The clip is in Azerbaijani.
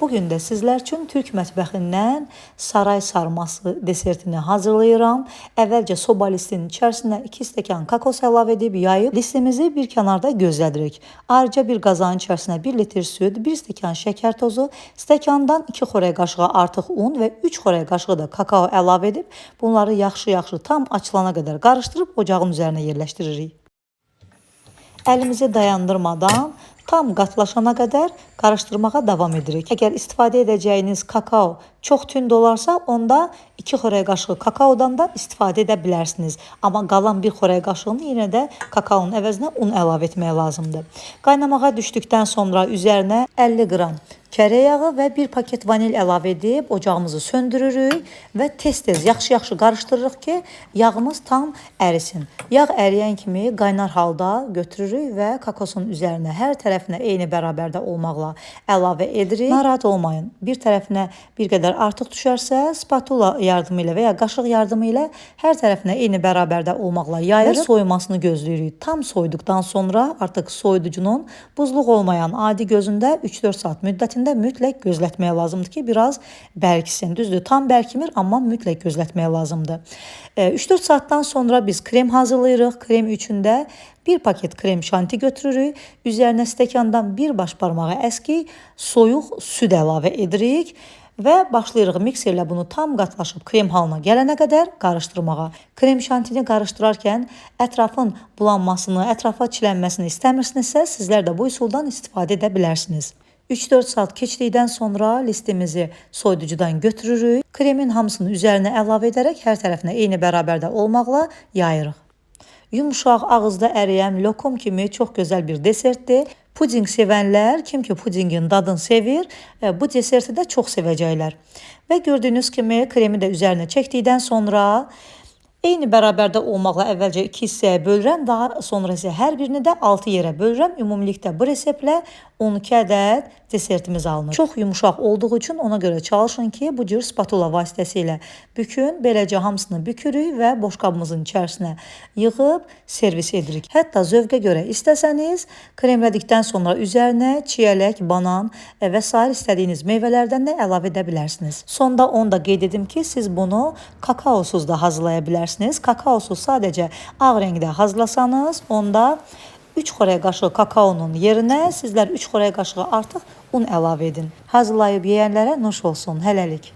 Bugün də sizlər üçün Türk mətbəxindən saray sarması desertini hazırlayıram. Əvvəlcə soba listinin içərisinə 2 stəkan kakos əlavə edib yayıb listimizi bir kənarda gözlədirik. Ayrıca bir qazanın içərisinə 1 litr süd, 1 stəkan şəkər tozu, stəkandan 2 xörək qaşığı artıq un və 3 xörək qaşığı da kakao əlavə edib bunları yaxşı tam açılana qədər qarışdırıb ocağın üzərinə yerləşdiririk. Əlimizi dayandırmadan tam qatlaşana qədər qarışdırmağa davam edirik. Əgər istifadə edəcəyiniz kakao çox tünd olarsa, onda 2 xörək qaşığı kakaodan da istifadə edə bilərsiniz. Amma qalan 1 xörək qaşığını yenə də kakaonun əvəzinə un əlavə etmək lazımdır. Qaynamağa düşdükdən sonra üzərinə 50 qram kərə yağı və 1 paket vanil əlavə edib ocağımızı söndürürük və tez-tez yaxşı qarışdırırıq ki, yağımız tam ərisin. Yağ əriyən kimi qaynar halda götürürük və kakosun üzərinə hər tərəfinə eyni bərabərdə olmaqla əlavə edirik. Narahat olmayın. Bir tərəfinə bir qədər artıq düşərsə, spatula yardımı ilə və ya qaşıq yardımı ilə hər tərəfinə eyni bərabərdə olmaqla yayırıq və soyumasını gözləyirik. Tam soyduqdan sonra artıq soyuducunun buzluq olmayan adi gözündə 3-4 saat müddətində mütləq gözlətməyə lazımdır ki, biraz bərkisin. Düzdür, tam bərkimir, amma mütləq gözlətməyə lazımdır. 3-4 saatdan sonra biz krem hazırlayırıq. Krem üçündə 1 paket krem şanti götürürük. Üzərinə stəkandan 1 baş barmağı əski soyuq süd əlavə edirik və başlayırıq mikserlə bunu tam qatlaşıb krem halına gələnə qədər qarışdırmağa. Krem şantini qarışdırarkən ətrafın bulanmasını, ətrafa çilənməsini istəmirsinizsə, sizlər də bu üsuldan istifadə edə bilərsiniz. 3-4 saat keçdikdən sonra listimizi soyuducudan götürürük. Kremin hamısını üzərinə əlavə edərək hər tərəfinə eyni bərabərdə olmaqla yayırıq. Yumuşaq, ağızda əriyən lokum kimi çox gözəl bir desertdir. Puding sevənlər, kim ki pudingin dadını sevir, bu deserti də çox sevəcəklər. Və gördüyünüz kimi kremi də üzərinə çəkdikdən sonra eyni bərabərdə olmaqla əvvəlcə 2 hissəyə bölürəm, daha sonra isə hər birini də 6 yerə bölürəm. Ümumilikdə bu reseptlə 12 ədəd desertimiz alınır. Çox yumuşaq olduğu üçün ona görə çalışın ki, bu cür spatula vasitəsilə bükün. Beləcə hamısını bükürük və boşqabımızın içərisinə yığıb servis edirik. Hətta zövqə görə istəsəniz, kremlədikdən sonra üzərinə çiyələk, banan və sair istədiyiniz meyvələrdən də əlavə edə bilərsiniz. Sonda onu da qeyd edim ki, siz bunu kakaosuz da hazırlaya bilərsiniz. Kakaosuz sadəcə ağ rəngdə hazırlasanız, onda 3 xörək qaşığı kakaonun yerinə sizlər 3 xörək qaşığı artıq un əlavə edin. Hazırlayıb yeyənlərə nuş olsun. Hələlik.